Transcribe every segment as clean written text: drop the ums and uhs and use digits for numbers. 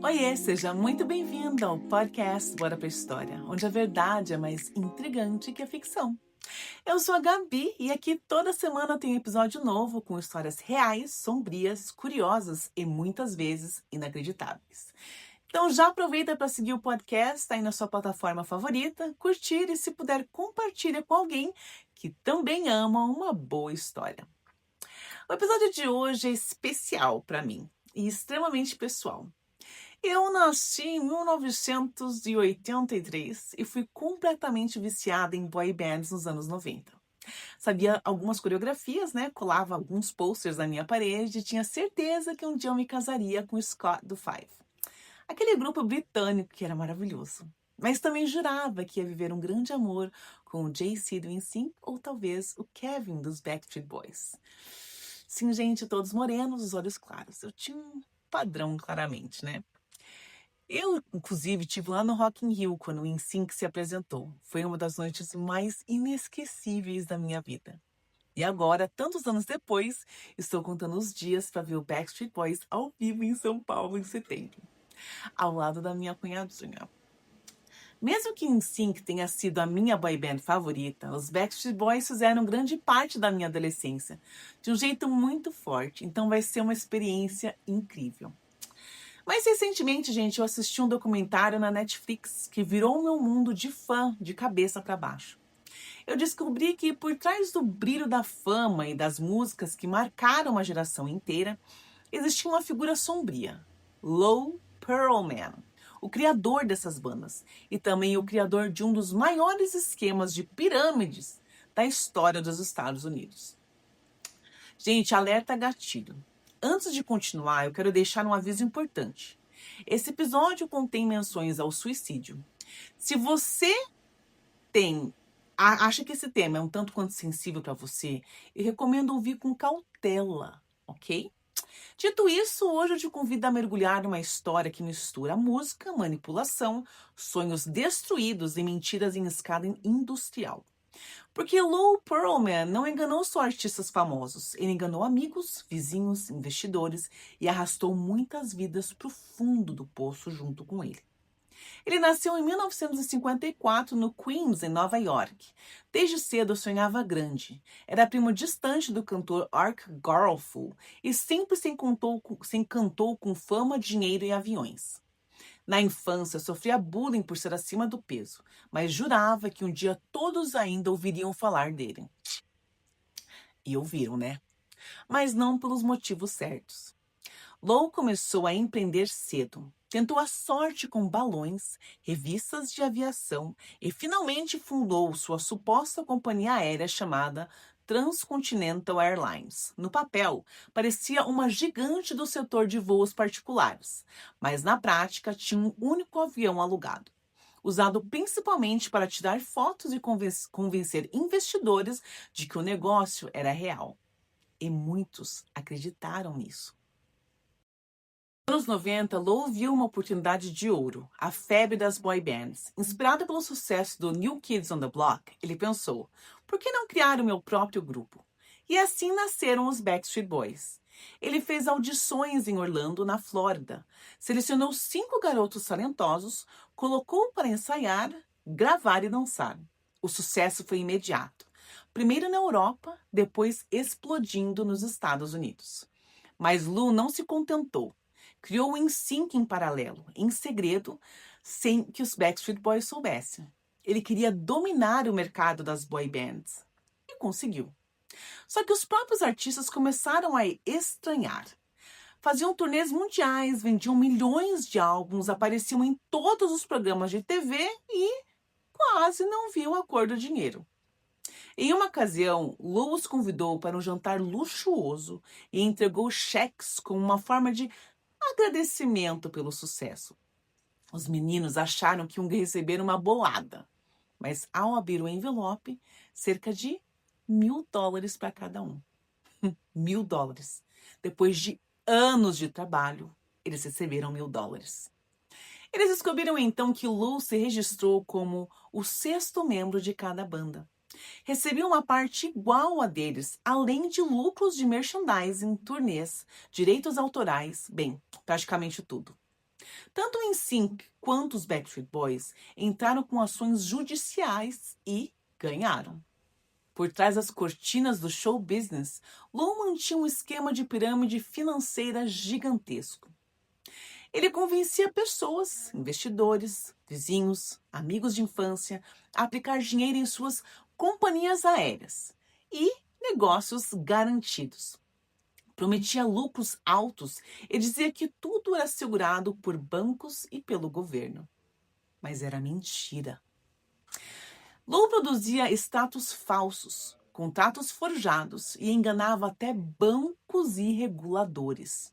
Oiê, seja muito bem-vindo ao podcast Bora pra História, onde a verdade é mais intrigante que a ficção. Eu sou a Gabi e aqui toda semana tem episódio novo com histórias reais, sombrias, curiosas e muitas vezes inacreditáveis. Então já aproveita para seguir o podcast aí na sua plataforma favorita, curtir e se puder compartilha com alguém que também ama uma boa história. O episódio de hoje é especial para mim e extremamente pessoal. Eu nasci em 1983 e fui completamente viciada em boy bands nos anos 90. Sabia algumas coreografias, né? Colava alguns posters na minha parede e tinha certeza que um dia eu me casaria com o Scott do Five. Aquele grupo britânico que era maravilhoso. Mas também jurava que ia viver um grande amor com o Jay-Z do NSYNC ou talvez o Kevin dos Backstreet Boys. Sim, gente, todos morenos, os olhos claros. Eu tinha um padrão, claramente, né? Eu, inclusive, estive lá no Rock in Rio quando o NSYNC se apresentou. Foi uma das noites mais inesquecíveis da minha vida. E agora, tantos anos depois, estou contando os dias para ver o Backstreet Boys ao vivo em São Paulo em setembro, ao lado da minha cunhadinha. Mesmo que NSYNC tenha sido a minha boy band favorita, os Backstreet Boys fizeram grande parte da minha adolescência, de um jeito muito forte, então vai ser uma experiência incrível. Mais recentemente, gente, eu assisti um documentário na Netflix que virou o meu mundo de fã de cabeça para baixo. Eu descobri que por trás do brilho da fama e das músicas que marcaram uma geração inteira, existia uma figura sombria, Lou Pearlman, o criador dessas bandas e também o criador de um dos maiores esquemas de pirâmides da história dos Estados Unidos. Gente, alerta gatilho. Antes de continuar, eu quero deixar um aviso importante. Esse episódio contém menções ao suicídio. Se você acha que esse tema é um tanto quanto sensível para você, eu recomendo ouvir com cautela, ok? Dito isso, hoje eu te convido a mergulhar numa história que mistura música, manipulação, sonhos destruídos e mentiras em escala industrial. Porque Lou Pearlman não enganou só artistas famosos, ele enganou amigos, vizinhos, investidores e arrastou muitas vidas para o fundo do poço junto com ele. Ele nasceu em 1954 no Queens, em Nova York. Desde cedo sonhava grande. Era primo distante do cantor Art Garfunkel e sempre se encantou com fama, dinheiro e aviões. Na infância, sofria bullying por ser acima do peso, mas jurava que um dia todos ainda ouviriam falar dele. E ouviram, né? Mas não pelos motivos certos. Lou começou a empreender cedo. Tentou a sorte com balões, revistas de aviação e finalmente fundou sua suposta companhia aérea chamada Transcontinental Airlines. No papel, parecia uma gigante do setor de voos particulares, mas na prática tinha um único avião alugado, usado principalmente para tirar fotos e convencer investidores de que o negócio era real. E muitos acreditaram nisso. Nos anos 90, Lou viu uma oportunidade de ouro, a febre das boy bands. Inspirado pelo sucesso do New Kids on the Block, ele pensou, por que não criar o meu próprio grupo? E assim nasceram os Backstreet Boys. Ele fez audições em Orlando, na Flórida, selecionou 5 garotos talentosos, colocou para ensaiar, gravar e dançar. O sucesso foi imediato. Primeiro na Europa, depois explodindo nos Estados Unidos. Mas Lou não se contentou. Criou o NSYNC em paralelo, em segredo, sem que os Backstreet Boys soubessem. Ele queria dominar o mercado das boy bands. E conseguiu. Só que os próprios artistas começaram a estranhar. Faziam turnês mundiais, vendiam milhões de álbuns, apareciam em todos os programas de TV e quase não viam a cor do dinheiro. Em uma ocasião, Lou os convidou para um jantar luxuoso e entregou cheques como uma forma de agradecimento pelo sucesso. Os meninos acharam que iam receber uma bolada, mas ao abrir o envelope, cerca de $1.000 para cada um. $1.000. Depois de anos de trabalho, eles receberam $1.000. Eles descobriram então que Lou se registrou como o 6º membro de cada banda. Recebia uma parte igual a deles, além de lucros de merchandising, turnês, direitos autorais, bem, praticamente tudo. Tanto o NSYNC quanto os Backstreet Boys entraram com ações judiciais e ganharam. Por trás das cortinas do show business, Lou mantinha um esquema de pirâmide financeira gigantesco. Ele convencia pessoas, investidores, vizinhos, amigos de infância a aplicar dinheiro em suas companhias aéreas e negócios garantidos. Prometia lucros altos e dizia que tudo era segurado por bancos e pelo governo. Mas era mentira. Lou produzia status falsos, contratos forjados e enganava até bancos e reguladores.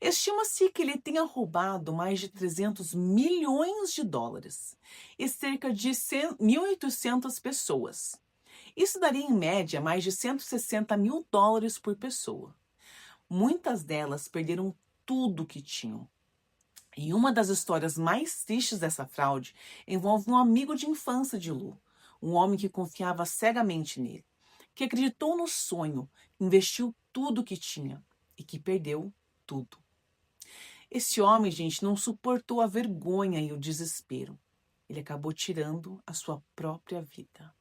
Estima-se que ele tenha roubado mais de 300 milhões de dólares e cerca de 1.800 pessoas. Isso daria em média mais de 160 mil dólares por pessoa. Muitas delas perderam tudo o que tinham. E uma das histórias mais tristes dessa fraude envolve um amigo de infância de Lou, um homem que confiava cegamente nele, que acreditou no sonho, investiu tudo o que tinha e que perdeu tudo. Esse homem, gente, não suportou a vergonha e o desespero. Ele acabou tirando a sua própria vida.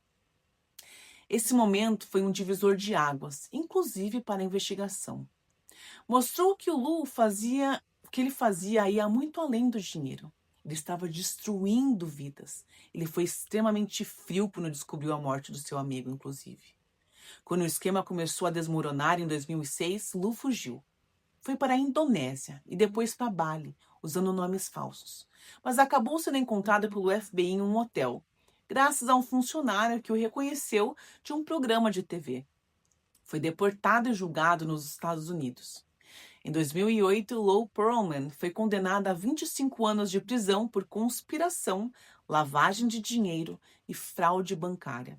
Esse momento foi um divisor de águas, inclusive para a investigação. Mostrou que o Lou que ele fazia ia muito além do dinheiro. Ele estava destruindo vidas. Ele foi extremamente frio quando descobriu a morte do seu amigo, inclusive. Quando o esquema começou a desmoronar em 2006, Lou fugiu. Foi para a Indonésia e depois para Bali, usando nomes falsos. Mas acabou sendo encontrado pelo FBI em um hotel, graças a um funcionário que o reconheceu de um programa de TV. Foi deportado e julgado nos Estados Unidos. Em 2008, Lou Pearlman foi condenada a 25 anos de prisão por conspiração, lavagem de dinheiro e fraude bancária.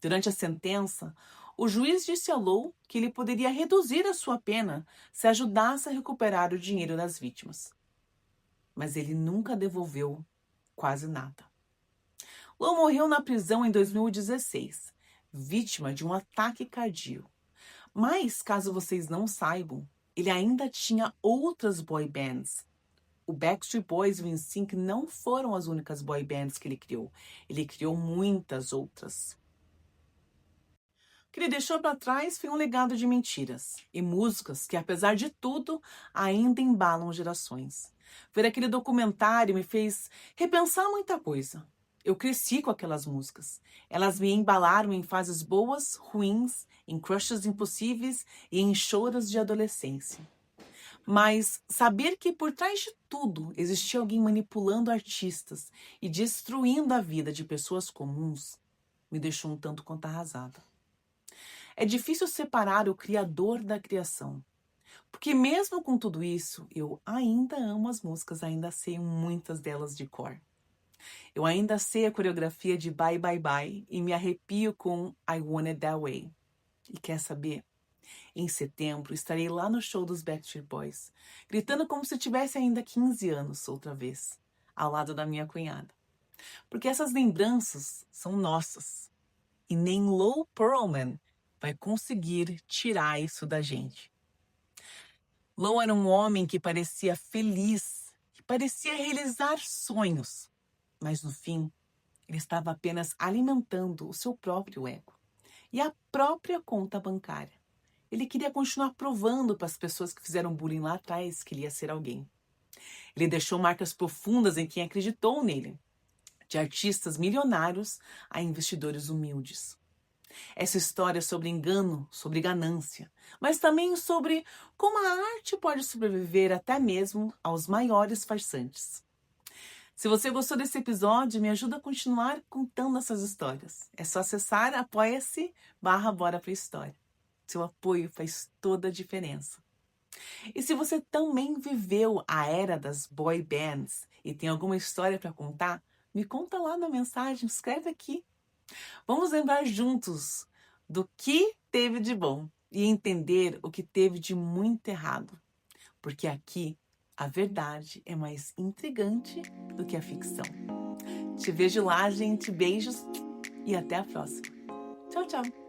Durante a sentença, o juiz disse a Lou que ele poderia reduzir a sua pena se ajudasse a recuperar o dinheiro das vítimas. Mas ele nunca devolveu quase nada. Lou morreu na prisão em 2016, vítima de um ataque cardíaco. Mas, caso vocês não saibam, ele ainda tinha outras boy bands. O Backstreet Boys e o NSYNC não foram as únicas boy bands que ele criou. Ele criou muitas outras. O que ele deixou para trás foi um legado de mentiras e músicas que, apesar de tudo, ainda embalam gerações. Ver aquele documentário me fez repensar muita coisa. Eu cresci com aquelas músicas. Elas me embalaram em fases boas, ruins, em crushes impossíveis e em choros de adolescência. Mas saber que por trás de tudo existia alguém manipulando artistas e destruindo a vida de pessoas comuns me deixou um tanto quanto arrasada. É difícil separar o criador da criação. Porque mesmo com tudo isso, eu ainda amo as músicas, ainda sei muitas delas de cor. Eu ainda sei a coreografia de Bye Bye Bye e me arrepio com I Want It That Way. E quer saber? Em setembro estarei lá no show dos Backstreet Boys, gritando como se tivesse ainda 15 anos outra vez, ao lado da minha cunhada. Porque essas lembranças são nossas. E nem Lou Pearlman vai conseguir tirar isso da gente. Lou era um homem que parecia feliz, que parecia realizar sonhos. Mas no fim, ele estava apenas alimentando o seu próprio ego e a própria conta bancária. Ele queria continuar provando para as pessoas que fizeram bullying lá atrás que ele ia ser alguém. Ele deixou marcas profundas em quem acreditou nele, de artistas milionários a investidores humildes. Essa história é sobre engano, sobre ganância, mas também sobre como a arte pode sobreviver até mesmo aos maiores farsantes. Se você gostou desse episódio, me ajuda a continuar contando essas histórias. É só acessar apoia-se/Bora Pra História. Seu apoio faz toda a diferença. E se você também viveu a era das boy bands e tem alguma história para contar, me conta lá na mensagem, escreve aqui. Vamos lembrar juntos do que teve de bom e entender o que teve de muito errado. Porque aqui a verdade é mais intrigante do que a ficção. Te vejo lá, gente. Beijos e até a próxima. Tchau, tchau.